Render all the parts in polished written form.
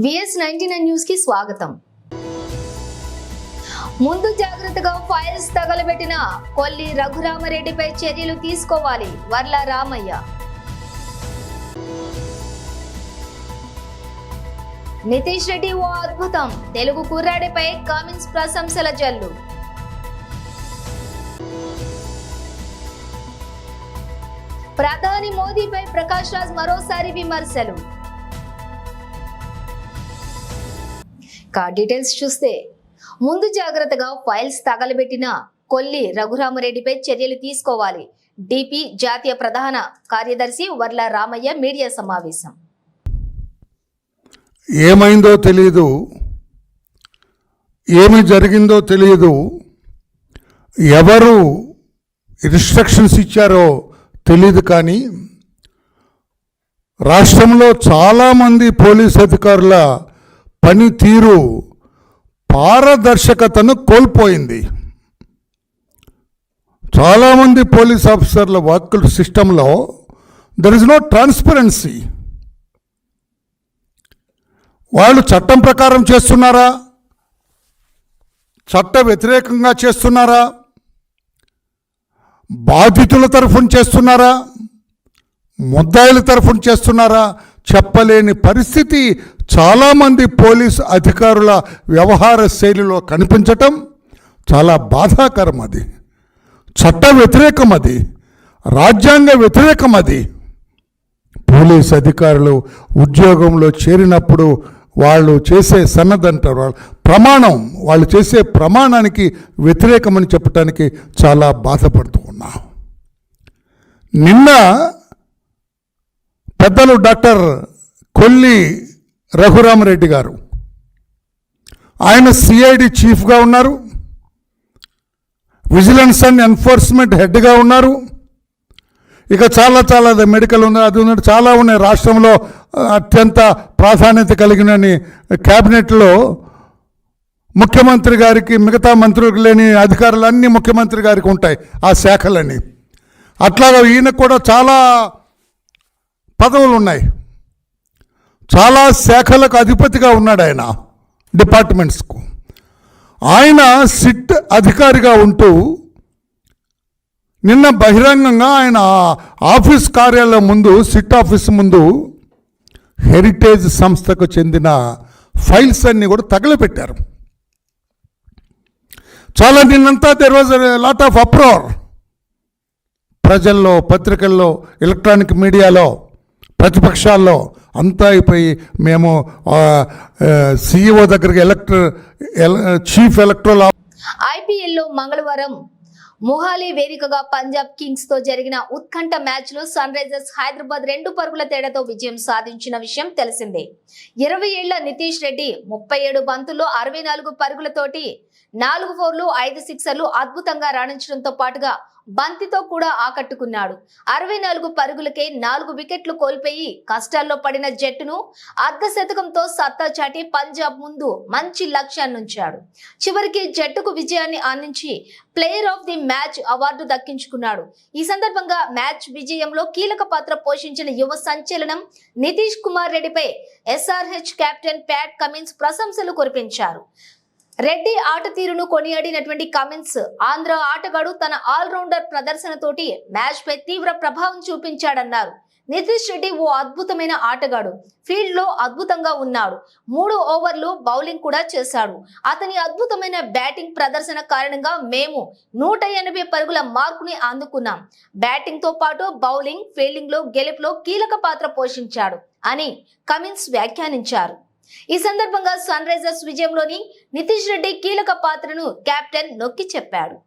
VS99 news కి స్వాగతం. ముందు జాగ్రత్తగా ఫైల్స్ తగలబెట్టిన కొల్లి రఘురామరెడ్డిపై చర్యలు తీసుకోవాలి వర్ల రామయ్య. నితీష్ రెడ్డి ఓ అద్భుతం, తెలుగు కుర్రాడిపై కామెంట్స్ ప్రశంసల జల్లు. ప్రధాని మోదీపై ప్రకాష్ రాజ్ మరోసారి విమర్శలు. డీటెయిల్స్ చూస్తే, ముందు జాగ్రత్తగా ఫైల్స్ తగలబెట్టిన కొల్లి రఘురామరెడ్డిపై చర్యలు తీసుకోవాలి. డిపి జాతీయ ప్రధాన కార్యదర్శి వర్ల రామయ్య మీడియా సమావేశం. ఏమైందో తెలియదు, ఏమి జరిగిందో తెలియదు, ఎవరు ఇన్స్ట్రక్షన్స్ ఇచ్చారో తెలియదు. కానీ రాష్ట్రంలో చాలామంది పోలీస్ అధికారుల పనితీరు పారదర్శకతను కోల్పోయింది. చాలామంది పోలీస్ ఆఫీసర్ల వర్క్ సిస్టంలో దర్ ఇస్ నో ట్రాన్స్పరెన్సీ. వాళ్ళు చట్టం ప్రకారం చేస్తున్నారా, చట్ట వ్యతిరేకంగా చేస్తున్నారా, బాధితుల తరఫున చేస్తున్నారా, ముద్దాయిల తరఫున చేస్తున్నారా చెప్పలేని పరిస్థితి చాలామంది పోలీస్ అధికారుల వ్యవహార శైలిలో కనిపించటం చాలా బాధాకరం. అది చట్ట వ్యతిరేకం, అది రాజ్యాంగ వ్యతిరేకం. అది పోలీస్ అధికారులు ఉద్యోగంలో చేరినప్పుడు వాళ్ళు చేసే సన్నదంటారు, ప్రమాణం, వాళ్ళు చేసే ప్రమాణానికి వ్యతిరేకమని చెప్పడానికి చాలా బాధపడుతూ ఉన్నాం. నిన్న పెద్దలు డాక్టర్ కొల్లి రఘురామరెడ్డి గారు, ఆయన సిఐడి చీఫ్గా ఉన్నారు, విజిలెన్స్ అండ్ ఎన్ఫోర్స్మెంట్ హెడ్గా ఉన్నారు. ఇక చాలా మెడికల్ ఉంది, అది ఉన్నట్టు చాలా ఉన్నాయి. రాష్ట్రంలో అత్యంత ప్రాధాన్యత కలిగినని క్యాబినెట్లో ముఖ్యమంత్రి గారికి, మిగతా మంత్రులకు లేని అధికారులు అన్నీ ముఖ్యమంత్రి గారికి ఉంటాయి ఆ శాఖలని. అట్లాగా ఈయనకు కూడా చాలా పదవులు ఉన్నాయి, చాలా శాఖలకు అధిపతిగా ఉన్నాడు ఆయన, డిపార్ట్మెంట్స్కు. ఆయన సిట్ అధికారిగా ఉంటూ నిన్న బహిరంగంగా ఆయన ఆఫీస్ కార్యాలయం ముందు, సిట్ ఆఫీస్ ముందు హెరిటేజ్ సంస్థకు చెందిన ఫైల్స్ అన్నీ కూడా తగలపెట్టారు. చాలా నిన్నంతా there was lot of uproar. ప్రజల్లో, పత్రికల్లో, ఎలక్ట్రానిక్ మీడియాలో, ప్రతిపక్షాల్లో అంతా అయిపోయి మేము సిఇఓ దగ్గరికి చీఫ్ ఎలక్టరల్ ఐపీఎల్లో మంగళవారం మొహాలీ వేదికగా పంజాబ్ కింగ్స్ తో జరిగిన ఉత్కంఠ మ్యాచ్ లో సన్ రైజర్స్ హైదరాబాద్ 2 పరుగుల తేడాతో విజయం సాధించిన విషయం తెలిసిందే. 20 ఏళ్ల నితీష్ రెడ్డి 37 బంతుల్లో 64 పరుగులతోటి 4 ఫోర్లు 5 సిక్సర్లు అద్భుతంగా రాణించడంతో పాటుగా బంతితో కూడా ఆకట్టుకున్నాడు. 64 పరుగులకే 4 వికెట్లు కోల్పోయి కష్టాల్లో పడిన జట్టును అర్ధ శతకంతో సత్తా చాటి పంజాబ్ ముందు మంచి లక్ష్యాన్నుంచాడు. చివరికి జట్టుకు విజయాన్ని అందించి player of the match award దక్కించుకున్నాడు. ఈ సందర్భంగా మ్యాచ్ విజయంలో కీలక పాత్ర పోషించిన యువ సంచలనం నితీష్ కుమార్ రెడ్డిపై SRH కెప్టెన్ ప్యాట్ కమిన్స్ ప్రశంసలు కురిపించారు. రెడ్డి ఆట తీరును కొనియాడినటువంటి కమిన్స్, ఆంధ్ర ఆటగాడు తన ఆల్రౌండర్ ప్రదర్శనతోటి మ్యాచ్ పై తీవ్ర ప్రభావం చూపించాడన్నారు. నితీష్ రెడ్డి ఓ అద్భుతమైన ఆటగాడు, ఫీల్డ్ లో అద్భుతంగా ఉన్నాడు, 3 ఓవర్లు బౌలింగ్ కూడా చేశాడు. అతని అద్భుతమైన బ్యాటింగ్ ప్రదర్శన కారణంగా మేము 180 పరుగుల మార్కుని అందుకున్నాం. బ్యాటింగ్ తో పాటు బౌలింగ్, ఫీల్డింగ్ లో గెలుపులో కీలక పాత్ర పోషించాడు అని కమిన్స్ వ్యాఖ్యానించారు. ఈ సందర్భంగా సన్ రైజర్స్ విజయంలోని నితీష్ రెడ్డి కీలక పాత్రను కెప్టెన్ నొక్కి చెప్పాడు.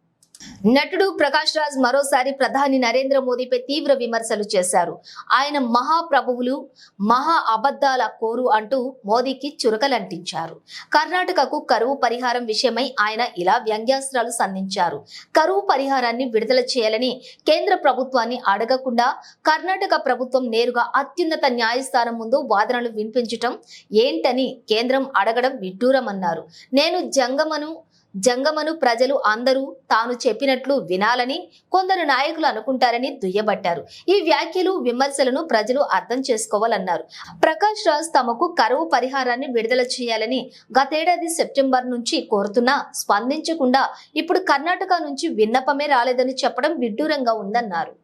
నటుడు ప్రకాష్ రాజ్ మరోసారి ప్రధాని నరేంద్ర మోదీపై తీవ్ర విమర్శలు చేశారు. ఆయన మహాప్రభువులు, మహా అబద్ధాల కోరు అంటూ మోదీకి చురకలంటించారు. కర్ణాటకకు కరువు పరిహారం విషయమై ఆయన ఇలా వ్యంగ్యాస్త్రాలు సంధించారు. కరువు పరిహారాన్ని విడుదల చేయాలని కేంద్ర ప్రభుత్వాన్ని అడగకుండా కర్ణాటక ప్రభుత్వం నేరుగా అత్యున్నత న్యాయస్థానం ముందు వాదనలు వినిపించటం ఏంటని కేంద్రం అడగడం విడ్డూరమన్నారు. నేను జంగమను జంగమను ప్రజలు అందరూ తాను చెప్పినట్లు వినాలని కొందరు నాయకులు అనుకుంటారని దుయ్యబట్టారు. ఈ వ్యాఖ్యలు విమర్శలను ప్రజలు అర్థం చేసుకోవాలన్నారు. ప్రకాష్ రాజ్ తమకు కరువు పరిహారాన్ని విడుదల చేయాలని గతేడాది సెప్టెంబర్ నుంచి కోరుతున్నా స్పందించకుండా ఇప్పుడు కర్ణాటక నుంచి విన్నపమే రాలేదని చెప్పడం విడ్డూరంగా ఉందన్నారు.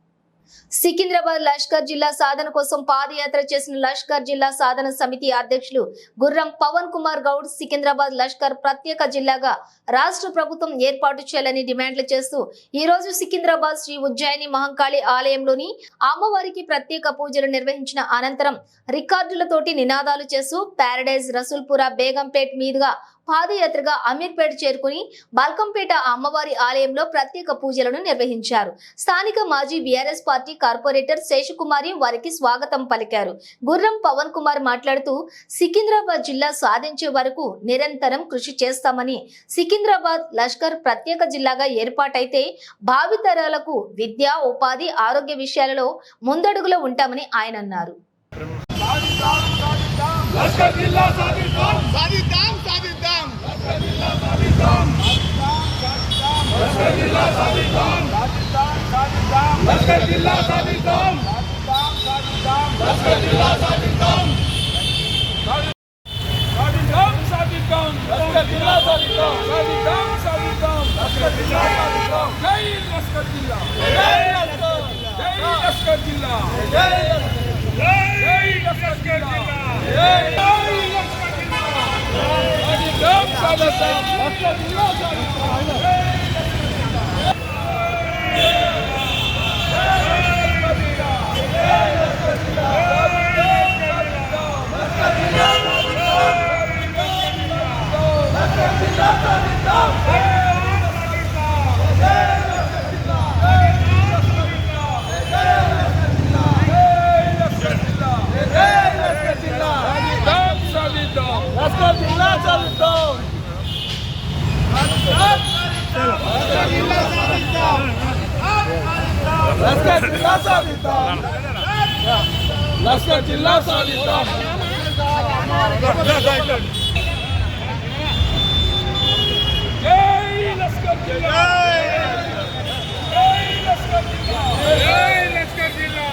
సికింద్రాబాద్ లష్కర్ జిల్లా సాధన కోసం పాదయాత్ర చేసిన లష్కర్ జిల్లా సాధన సమితి అధ్యక్షులు గుర్రం పవన్ కుమార్ గౌడ్ సికింద్రాబాద్ లష్కర్ ప్రత్యేక జిల్లాగా రాష్ట్ర ప్రభుత్వం ఏర్పాటు చేయాలని డిమాండ్లు చేస్తూ ఈ రోజు సికింద్రాబాద్ శ్రీ ఉజ్జయిని మహంకాళి ఆలయంలోని అమ్మవారికి ప్రత్యేక పూజలు నిర్వహించిన అనంతరం రికార్డులతోటి నినాదాలు చేస్తూ ప్యారడైజ్ రసూల్పుర బేగంపేట్ మీదుగా పాదయాత్రగా అమీర్పేట చేరుకుని బల్కంపేట అమ్మవారి ఆలయంలో ప్రత్యేక పూజలను నిర్వహించారు. స్థానిక మాజీ బీఆర్ఎస్ పార్టీ కార్పొరేటర్ శేషకుమారి వారికి స్వాగతం పలికారు. గుర్రం పవన్ కుమార్ మాట్లాడుతూ సికింద్రాబాద్ జిల్లా సాధించే వరకు నిరంతరం కృషి చేస్తామని, సికింద్రాబాద్ లష్కర్ ప్రత్యేక జిల్లాగా ఏర్పాటైతే భావితరాలకు విద్య, ఉపాధి, ఆరోగ్య విషయాలలో ముందడుగులో ఉంటామని ఆయన అన్నారు. లష్కర్ జిల్లా సాధిద్దాం సాధిద్దాం సాధిద్దాం లష్కర్ జిల్లా సాధిద్దాం లష్కర్ జిల్లా సాధిద్దాం సాధిద్దాం లష్కర్ జిల్లా సాధిద్దాం సాధిద్దాం లష్కర్ జిల్లా సాధిద్దాం సాధిద్దాం సాధిద్దాం లష్కర్ జిల్లా సాధిద్దాం సాధిద్దాం సాధిద్దాం లష్కర్ జిల్లా సాధిద్దాం జై లష్కర్ జిల్లా జై లష్కర్ జిల్లా జై లష్కర్ జిల్లా లష్కర్ జిల్లా సాధిద్దాం జై లష్కర్ జిల్లా జై లష్కర్ జిల్లా జై లష్కర్ జిల్లా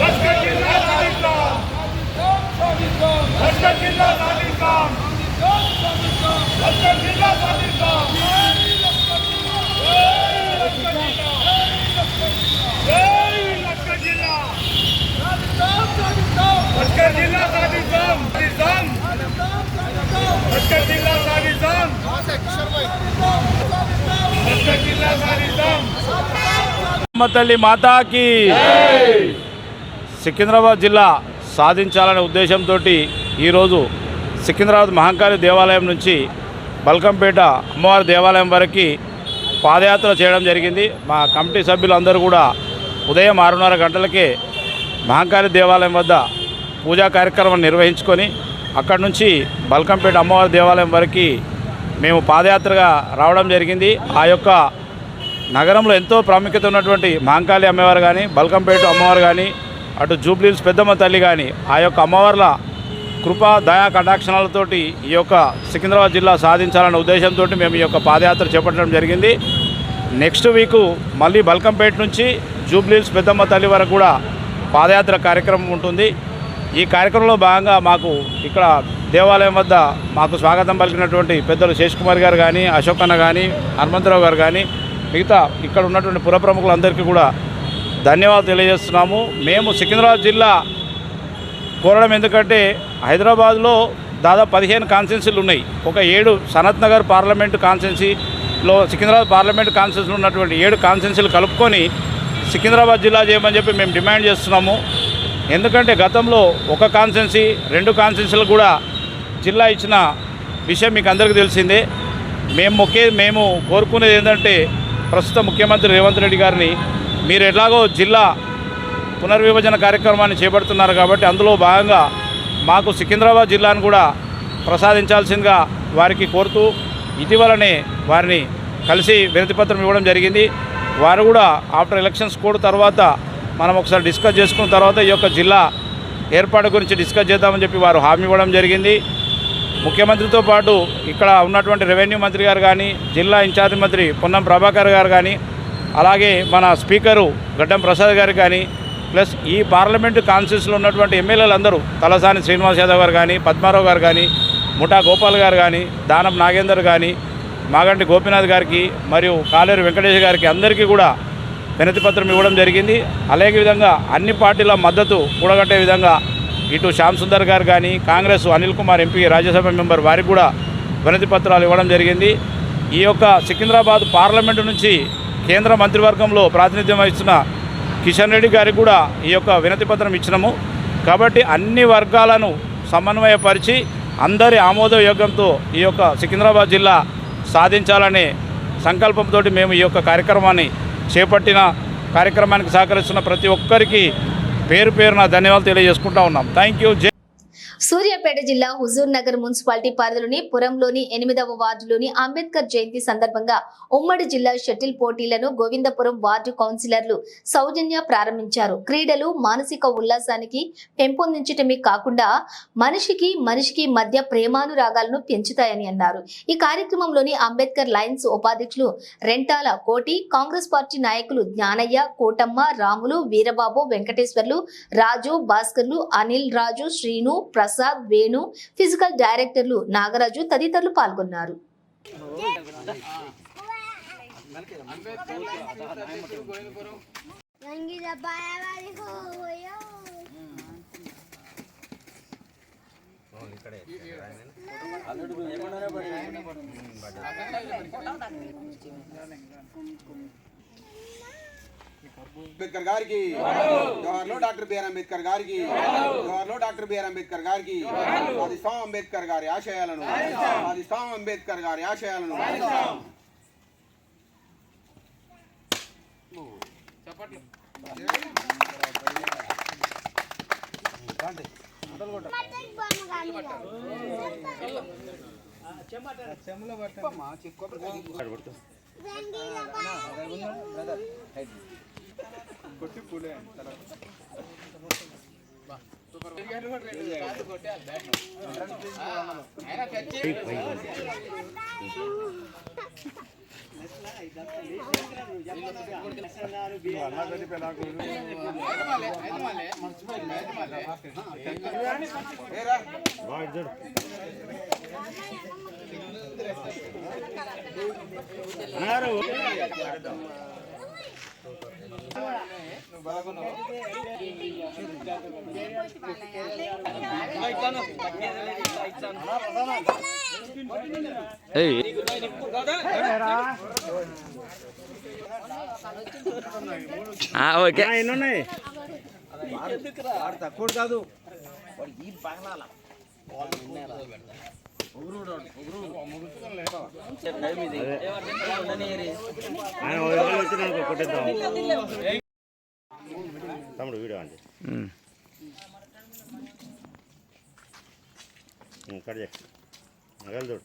లష్కర్ జిల్లా సాధిద్దాం సాధిద్దాం లష్కర్ జిల్లా సాధిద్దాం లష్కర్ జిల్లా సాధిద్దాం లష్కర్ జిల్లా సాధిద్దాం లష్కర్ జిల్లా సాధిద్దాం లష్కర్ జిల్లా సాధిద్దాం తల్లి మాతాకి సికింద్రాబాద్ జిల్లా సాధించాలనే ఉద్దేశంతో ఈరోజు సికింద్రాబాద్ మహంకాళి దేవాలయం నుంచి బల్కంపేట అమ్మవారి దేవాలయం వరకు పాదయాత్ర చేయడం జరిగింది. మా కమిటీ సభ్యులందరూ కూడా ఉదయం 6:30 గంటలకే మహంకాళి దేవాలయం వద్ద పూజా కార్యక్రమం నిర్వహించుకొని అక్కడి నుంచి బల్కంపేట అమ్మవారి దేవాలయం వరకు మేము పాదయాత్రగా రావడం జరిగింది. ఆ యొక్క నగరంలో ఎంతో ప్రాముఖ్యత ఉన్నటువంటి మహంకాళి అమ్మవారు కానీ, బల్కంపేట అమ్మవారు కానీ, అటు జూబ్లీహిల్స్ పెద్దమ్మ తల్లి కానీ, ఆ యొక్క అమ్మవార్ల కృపా దయా కటాక్షణాలతోటి ఈ యొక్క సికింద్రాబాద్ జిల్లా సాధించాలనే ఉద్దేశంతో మేము ఈ యొక్క పాదయాత్ర చేపట్టడం జరిగింది. నెక్స్ట్ వీకు మళ్ళీ బల్కంపేట నుంచి జూబ్లీహిల్స్ పెద్దమ్మ తల్లి వరకు కూడా పాదయాత్ర కార్యక్రమం ఉంటుంది. ఈ కార్యక్రమంలో భాగంగా మాకు ఇక్కడ దేవాలయం వద్ద మాకు స్వాగతం పలికినటువంటి పెద్దలు శేషకుమార్ గారు కానీ, అశోక్ అన్న కానీ, హనుమంతరావు గారు కానీ, మిగతా ఇక్కడ ఉన్నటువంటి పుర ప్రముఖులందరికీ కూడా ధన్యవాదాలు తెలియజేస్తున్నాము. మేము సికింద్రాబాద్ జిల్లా కోరడం ఎందుకంటే హైదరాబాద్లో దాదాపు 15 కాన్స్టిట్యున్సీలు ఉన్నాయి. ఒక 7 సనత్ నగర్ పార్లమెంటు కాన్స్టిట్యున్సీలో సికింద్రాబాద్ పార్లమెంటు కాన్స్టిట్యున్సీలో ఉన్నటువంటి 7 కాన్స్టిట్యున్సీలు కలుపుకొని సికింద్రాబాద్ జిల్లా చేయమని చెప్పి మేము డిమాండ్ చేస్తున్నాము. ఎందుకంటే గతంలో ఒక కాన్స్టిట్యున్సీ 2 కాన్స్టిట్యున్సీలు కూడా జిల్లా ఇచ్చిన విషయం మీకు అందరికీ తెలిసిందే. మేము కోరుకునేది ఏంటంటే ప్రస్తుత ముఖ్యమంత్రి రేవంత్ రెడ్డి గారిని మీరు ఎట్లాగో జిల్లా పునర్విభజన కార్యక్రమాన్ని చేపడుతున్నారు కాబట్టి అందులో భాగంగా మాకు సికింద్రాబాద్ జిల్లాను కూడా ప్రసాదించాల్సిందిగా వారికి కోరుతూ ఇటీవలనే వారిని కలిసి వినతిపత్రం ఇవ్వడం జరిగింది. వారు కూడా ఆఫ్టర్ ఎలక్షన్స్ కోడ్ తర్వాత మనం ఒకసారి డిస్కస్ చేసుకున్న తర్వాత ఈ యొక్క జిల్లా ఏర్పాటు గురించి డిస్కస్ చేద్దామని చెప్పి వారు హామీ ఇవ్వడం జరిగింది. ముఖ్యమంత్రితో పాటు ఇక్కడ ఉన్నటువంటి రెవెన్యూ మంత్రి గారు కానీ, జిల్లా ఇన్ఛార్జి మంత్రి పొన్నం ప్రభాకర్ గారు కానీ, అలాగే మన స్పీకరు గడ్డం ప్రసాద్ గారు కానీ, ప్లస్ ఈ పార్లమెంటు కాన్స్టిట్యూన్సీలో ఉన్నటువంటి ఎమ్మెల్యేలు అందరూ తలసాని శ్రీనివాస్ యాదవ్ గారు కానీ, పద్మారావు గారు కానీ, ముఠా గోపాల్ గారు కానీ, దానం నాగేందర్ కానీ, మాగంటి గోపీనాథ్ గారికి మరియు కాలేరు వెంకటేష్ గారికి అందరికీ కూడా వినతి పత్రం ఇవ్వడం జరిగింది. అలాగే విధంగా అన్ని పార్టీల మద్దతు కూడగట్టే విధంగా ఇటు శ్యామ్ సుందర్ గారు కానీ, కాంగ్రెస్ అనిల్ కుమార్ ఎంపీ రాజ్యసభ మెంబర్ వారికి కూడా వినతి పత్రాలు ఇవ్వడం జరిగింది. ఈ యొక్క సికింద్రాబాద్ పార్లమెంటు నుంచి కేంద్ర మంత్రివర్గంలో ప్రాతినిధ్యం వహిస్తున్న కిషన్ రెడ్డి గారికి కూడా ఈ యొక్క వినతి పత్రం ఇచ్చినాము. కాబట్టి అన్ని వర్గాలను సమన్వయపరిచి అందరి ఆమోదయోగ్యంతో ఈ యొక్క సికింద్రాబాద్ జిల్లా సాధించాలనే సంకల్పంతో మేము ఈ యొక్క కార్యక్రమాన్ని చేపట్టిన కార్యక్రమానికి సహకరిస్తున్న ప్రతి ఒక్కరికి పేరు పేరున ధన్యవాదాలు తెలియజేసుకుంటా ఉన్నాం. Thank you. సూర్యాపేట జిల్లా హుజూర్ నగర్ మున్సిపాలిటీ పరిధిలోని పురంలోని 8వ వార్డులోని అంబేద్కర్ జయంతి సందర్భంగా ఉమ్మడి జిల్లా షటిల్ పోటీలను గోవిందపురం వార్డు కౌన్సిలర్లు సౌజన్య ప్రారంభించారు. క్రీడలు మానసిక ఉల్లాసానికి పెంపొందించటమే కాకుండా మనిషికి మధ్య ప్రేమానురాగాలను పెంచుతాయని అన్నారు. ఈ కార్యక్రమంలోని అంబేద్కర్ లయన్స్ ఉపాధ్యక్షులు రెంటాల కోటి, కాంగ్రెస్ పార్టీ నాయకులు జ్ఞానయ్య, కోటమ్మ, రాములు, వీరబాబు, వెంకటేశ్వర్లు, రాజు, భాస్కర్లు, అనిల్ రాజు, శ్రీను, ప్రసాద్, వేణు, ఫిజికల్ డైరెక్టర్లు నాగరాజు తదితరులు పాల్గొన్నారు. అంబేద్కర్ గారికి జవహర్లో డాక్టర్ బిఆర్ అంబేద్కర్ గారికి జవహర్లో డాక్టర్ బిఆర్ అంబేద్కర్ గారికి సాధిస్తాం అంబేద్కర్ గారి ఆశయాలను సాధిస్తాం అంబేద్కర్ గారి ఆశయాలను కొట్టి పూలే ఓకే ఎన్నున్నాయి తక్కువ కాదు ఈ బంగ్లాల తమ్ముడు వీడియో అండి కట్ చేసి నగలు చూడు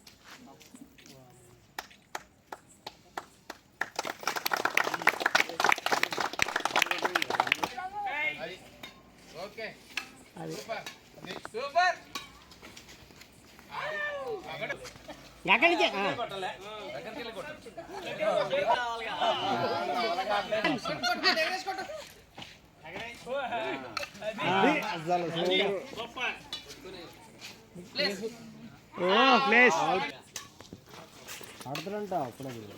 సూపర్ ప్లేస్ ఆడుతారంట అప్పుడప్పుడు.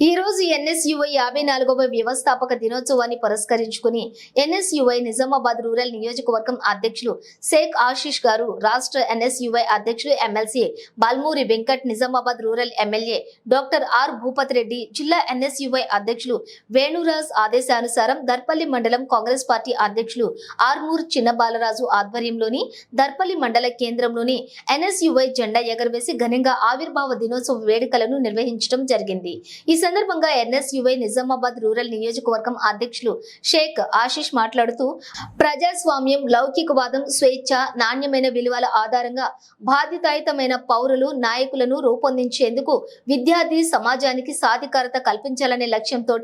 ఈ రోజు ఎన్ఎస్యుఐ 54వ వ్యవస్థాపక దినోత్సవాన్ని పురస్కరించుకుని ఎన్ఎస్యుఐ నిజామాబాద్ రూరల్ నియోజకవర్గం అధ్యక్షులు షేక్ ఆశీష్ గారు, రాష్ట్ర ఎన్ఎస్యుఐ అధ్యక్షులు MLC Balmoori Venkat, Nizamabad rural MLA doctor R Bhupath Reddy, జిల్లా ఎన్ఎస్యుఐ అధ్యక్షులు వేణురాజ్ ఆదేశానుసారం దర్పల్లి మండలం కాంగ్రెస్ పార్టీ అధ్యక్షులు ఆర్మూర్ చిన్నబాలరాజు ఆధ్వర్యంలోని దర్పల్లి మండల కేంద్రంలోని ఎన్ఎస్యుఐ జెండా ఎగరవేసి ఘనంగా ఆవిర్భావ దినోత్సవ వేడుకలను నిర్వహించడం జరిగింది. ఈ సందర్భంగా ఎన్ఎస్యుఐ నిజామాబాద్ రూరల్ నియోజకవర్గం అధ్యక్షులు షేక్ ఆశీష్ మాట్లాడుతూ ప్రజాస్వామ్యం, లౌకికవాదం, స్వేచ్ఛ, నాణ్యమైన విలువల ఆధారంగా బాధ్యతాయుతమైన పౌరులు, నాయకులను రూపొందించేందుకు విద్యార్థి సమాజానికి సాధికారత కల్పించాలనే లక్ష్యంతో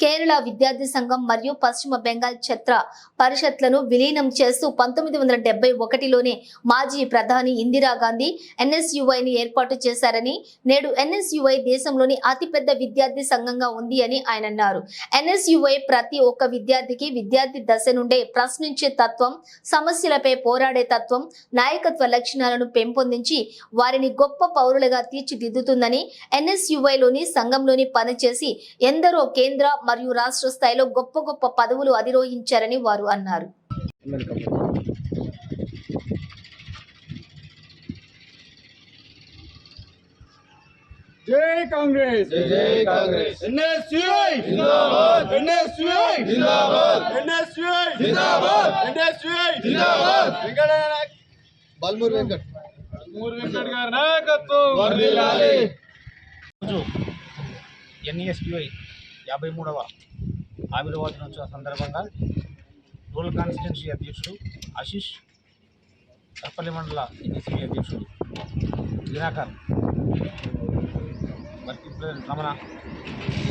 కేరళ విద్యార్థి సంఘం మరియు పశ్చిమ బెంగాల్ ఛత్ర పరిషత్లను విలీనం చేస్తూ 1971లోనే మాజీ ప్రధాని ఇందిరాగాంధీ ఎన్ఎస్యుఐని ఏర్పాటు చేశారని, నేడు ఎన్ఎస్యుఐ దేశంలోని అతిపెద్ద విద్యార్థి సంఘంగా ఉంది అని ఆయన అన్నారు. ఎన్ఎస్యుఐ ప్రతి ఒక్క విద్యార్థికి విద్యార్థి దశ నుండే ప్రశ్నించే తత్వం, సమస్యలపై పోరాడే తత్వం, నాయకత్వ లక్షణాలను పెంపొందించి వారిని గొప్ప పౌరులుగా తీర్చిదిద్దుతుందని, ఎన్ఎస్యుఐలోని సంఘంలోని పనిచేసి ఎందరో కేంద్ర మరియు రాష్ట్ర స్థాయిలో గొప్ప గొప్ప పదవులు అధిరోహించారని వారు అన్నారు. జై కాంగ్రెస్, జై కాంగ్రెస్. ఎన్ఎస్యుఐ జిందాబాద్, ఎన్ఎస్యుఐ జిందాబాద్, ఎన్ఎస్యుఐ జిందాబాద్, ఎన్ఎస్యుఐ జిందాబాద్. బల్మూర్ వెంకట్ గారి నాయకత్వం వర్ధిల్లాలి. రోజు ఎన్ఎస్యుఐ 53వ ఆవిర్భావ దినోత్సవ సందర్భంగా రూరల్ కాన్స్టిట్యున్సీ అధ్యక్షుడు ఆశీష్, కర్పల్లి మండల ఎన్ఎస్యుఐ అధ్యక్షుడు Dinakar, working president Ramana,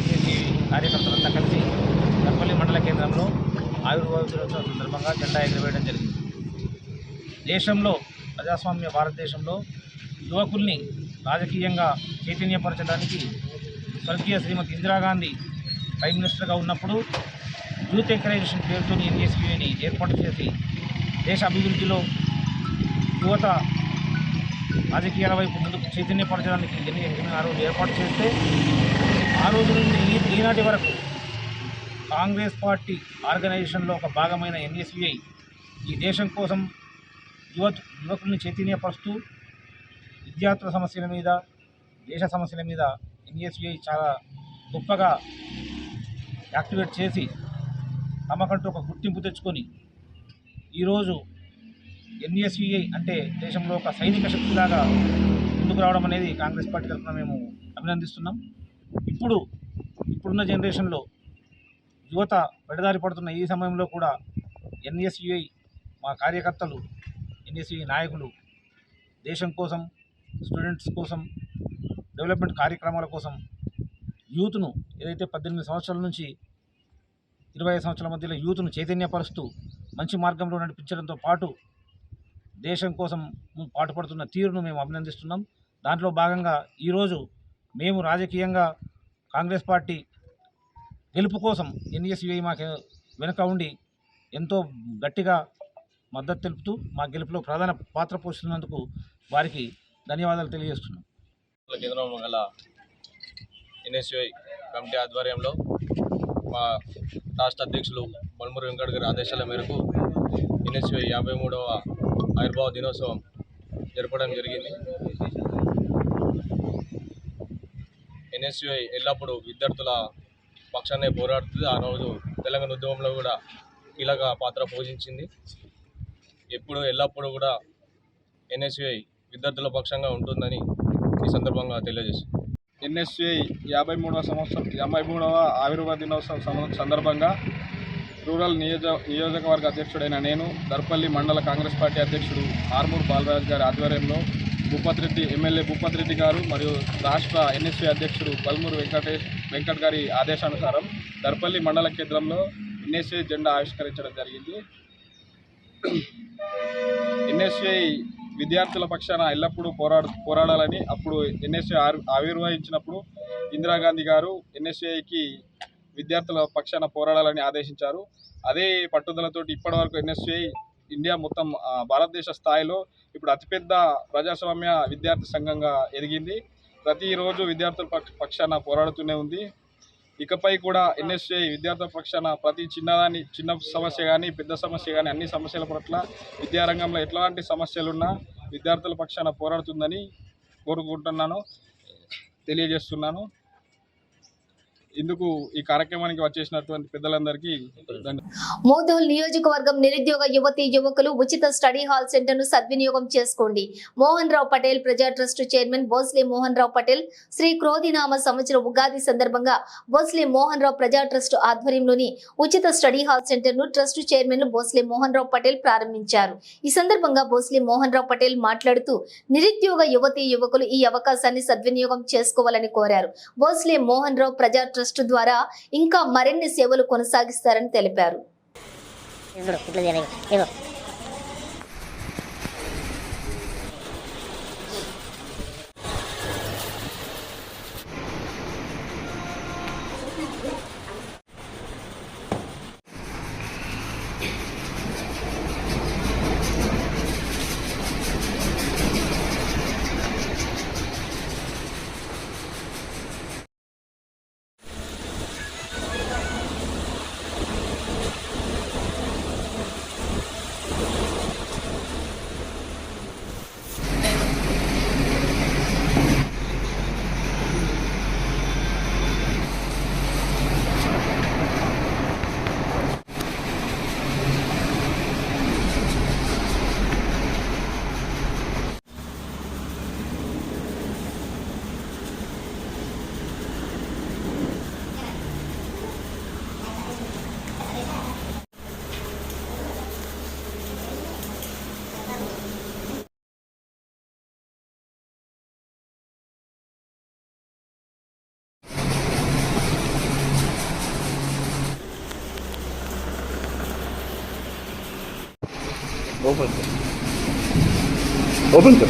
NSUI కార్యకర్తలంతా కలిసి కర్పల్లి మండల కేంద్రంలో ఆవిర్భావ దినోత్సవ సందర్భంగా జెండా ఎగరవేయడం జరిగింది. దేశంలో, ప్రజాస్వామ్య భారతదేశంలో యువకుల్ని రాజకీయంగా చైతన్యపరచడానికి స్వర్గీయ శ్రీమతి ఇందిరాగాంధీ ప్రైమ్ మినిస్టర్గా ఉన్నప్పుడు యూత్ ఎంకరేజేషన్ పేరుతో ఎన్ఎస్యుఐని ఏర్పాటు చేసి దేశ అభివృద్ధిలో యువత రాజకీయాల వైపు ముందుకు చైతన్యపరచడానికి ఆ రోజు ఏర్పాటు చేస్తే ఆ రోజు నుండి ఈనాటి వరకు కాంగ్రెస్ పార్టీ ఆర్గనైజేషన్లో ఒక భాగమైన ఎన్ఎస్యుఐ ఈ దేశం కోసం యువకుల్ని చైతన్యపరుస్తూ విద్యార్థుల సమస్యల మీద, దేశ సమస్యల మీద ఎన్ఎస్యుఐ చాలా గొప్పగా యాక్టివేట్ చేసి తమకంటూ ఒక గుర్తింపు తెచ్చుకొని ఈరోజు ఎన్ఎస్యుఐ అంటే దేశంలో ఒక సైనిక శక్తిలాగా ముందుకు రావడం అనేది కాంగ్రెస్ పార్టీ తరఫున మేము అభినందిస్తున్నాం. ఇప్పుడున్న జనరేషన్లో యువత పెడదారి పడుతున్న ఈ సమయంలో కూడా ఎన్ఎస్యుఐ మా కార్యకర్తలు, ఎన్ఎస్యుఐ నాయకులు దేశం కోసం, స్టూడెంట్స్ కోసం, డెవలప్మెంట్ కార్యక్రమాల కోసం యూత్ను ఏదైతే 18 సంవత్సరాల నుంచి 25 సంవత్సరాల మధ్యలో యూత్ను చైతన్యపరుస్తూ మంచి మార్గంలో నడిపించడంతో పాటు దేశం కోసం పాటుపడుతున్న తీరును మేము అభినందిస్తున్నాం. దాంట్లో భాగంగా ఈరోజు మేము రాజకీయంగా కాంగ్రెస్ పార్టీ గెలుపు కోసం ఎన్ఎస్యుఐ మాకు వెనుక ఉండి ఎంతో గట్టిగా మద్దతు తెలుపుతూ మా గెలుపులో ప్రధాన పాత్ర పోషిస్తున్నందుకు వారికి ధన్యవాదాలు తెలియజేస్తున్నాం. కేంద్రంలో గల ఎన్ఎస్యుఐ కమిటీ ఆధ్వర్యంలో మా రాష్ట్ర అధ్యక్షులు బల్మూర్ వెంకట్ గారి ఆదేశాల మేరకు ఎన్ఎస్యుఐ 53వ ఆవిర్భావ దినోత్సవం జరపడం జరిగింది. ఎన్ఎస్యుఐ ఎల్లప్పుడూ విద్యార్థుల పక్షాన్నే పోరాడుతుంది. ఆ రోజు తెలంగాణ ఉద్యమంలో కూడా కీలక పాత్ర పోషించింది. ఎల్లప్పుడూ కూడా ఎన్ఎస్యుఐ విద్యార్థుల పక్షంగా ఉంటుందని ఈ సందర్భంగా తెలియజేస్తుంది. ఎన్ఎస్యుఐ 53వ ఆవిర్భావ దినోత్సవం సందర్భంగా రూరల్ నియోజకవర్గ అధ్యక్షుడైన నేను, దర్పల్లి మండల కాంగ్రెస్ పార్టీ అధ్యక్షుడు ఆర్మూర్ బాలరాజ్ గారి ఆధ్వర్యంలో ఎమ్మెల్యే భూపత్ రెడ్డి గారు మరియు రాష్ట్ర ఎన్ఎస్యుఐ అధ్యక్షుడు బల్మూర్ వెంకట్ గారి ఆదేశానుసారం దర్పల్లి మండల కేంద్రంలో ఎన్ఎస్యుఐ జెండా ఆవిష్కరించడం జరిగింది. ఎన్ఎస్యుఐ విద్యార్థుల పక్షాన ఎల్లప్పుడూ పోరాడాలని అప్పుడు ఎన్ఎస్యుఐ ఆవిర్భవించినప్పుడు ఇందిరాగాంధీ గారు ఎన్ఎస్యుఐకి విద్యార్థుల పక్షాన పోరాడాలని ఆదేశించారు. అదే పట్టుదలతోటి ఇప్పటివరకు ఎన్ఎస్యుఐ ఇండియా మొత్తం భారతదేశ స్థాయిలో ఇప్పుడు అతిపెద్ద ప్రజాస్వామ్య విద్యార్థి సంఘంగా ఎదిగింది. ప్రతిరోజు విద్యార్థుల పక్షాన పోరాడుతూనే ఉంది. ఇకపై కూడా ఎన్ఎస్యుఐ విద్యార్థుల పక్షాన ప్రతి చిన్న సమస్య కానీ పెద్ద సమస్య కానీ అన్ని సమస్యల పట్ల విద్యారంగంలో ఎట్లాంటి సమస్యలున్నా విద్యార్థుల పక్షాన పోరాడుతుందని తెలియజేస్తున్నాను. ఇందుకు ఈ కార్యక్రమానికి వచ్చేసినటువంటి పెద్దలందరికీ మోదోల్ నియోజకవర్గం నిరుద్యోగ యువతీ యువకులు ఉచిత స్టడీ హాల్ సెంటర్ ను సద్వినియోగం చేసుకోండి. మోహన్ రావు పటేల్ ప్రజా ట్రస్ట్ చైర్మన్ భోస్లే మోహన్ రావు పటేల్ శ్రీ క్రోధినామ సంవత్సర ఉగాది సందర్భంగా భోస్లే మోహన్ రావు ప్రజా ట్రస్ట్ ఆధ్వర్యంలోని ఉచిత స్టడీ హాల్ సెంటర్ ను ట్రస్ట్ చైర్మన్ భోస్లే మోహన్ రావు పటేల్ ప్రారంభించారు. ఈ సందర్భంగా భోస్లే మోహన్ రావు పటేల్ మాట్లాడుతూ నిరుద్యోగ యువతీ యువకులు ఈ అవకాశాన్ని సద్వినియోగం చేసుకోవాలని కోరారు. భోస్లే మోహన్ రావు ప్రజా ట్రస్ట్ ద్వారా ఇంకా మరిన్ని సేవలు కొనసాగిస్తారని తెలిపారు. ఓపెన్ कर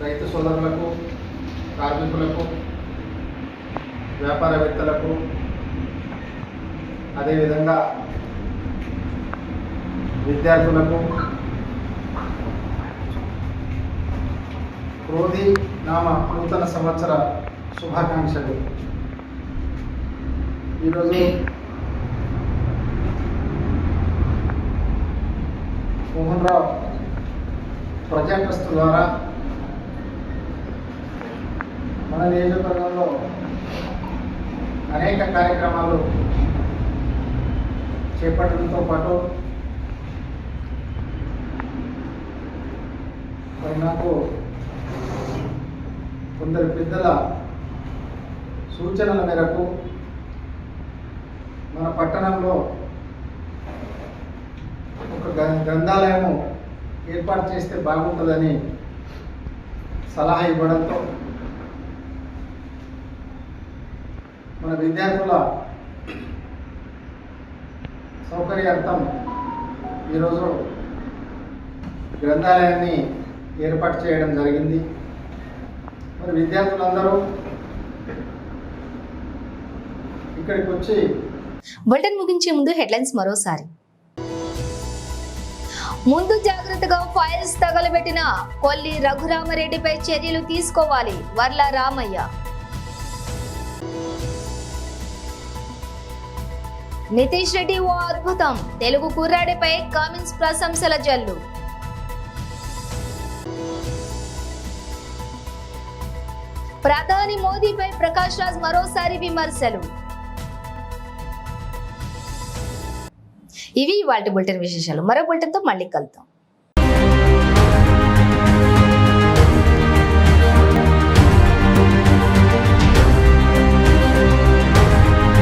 రైతు సోదరులకు, కార్మికులకు, వ్యాపారవేత్తలకు, అదేవిధంగా విద్యార్థులకు క్రోధి నామ నూతన సంవత్సర శుభాకాంక్షలు. ఈరోజు మోహన్ రావు ప్రజా ట్రస్ట్ ద్వారా మన నియోజకవర్గంలో అనేక కార్యక్రమాలు చేపట్టడంతో పాటు మరి నాకు కొందరు పెద్దల సూచనల మేరకు మన పట్టణంలో ఒక గ్రంథాలయము ఏర్పాటు చేస్తే బాగుంటుందని సలహా ఇవ్వడంతో మన విద్యార్థుల సౌకర్యార్థం ఈరోజు గ్రంథాలయాన్ని ఏర్పాటు చేయడం జరిగింది. మరి విద్యార్థులందరూ ఇక్కడికి వచ్చి బులెటిన్ ముగించే ముందు హెడ్లైన్స్ మరోసారి. ముందు జాగ్రత్తగా ఫైల్స్ తగలబెట్టిన కొల్లి రఘురామరెడ్డిపై చర్యలు తీసుకోవాలి వర్ల రామయ్య. నితీష్ రెడ్డి ఓ అద్భుతం, తెలుగు కుర్రాడిపై కామెంట్స్ ప్రశంసల జల్లు. ప్రధాని మోదీపై ప్రకాష్ రాజ్ మరోసారి విమర్శలు. ఇవి ఇవాల్టి బులెటిన్ విశేషాలు. మరో బులెటిన్తో మళ్ళీ కలుద్దాం.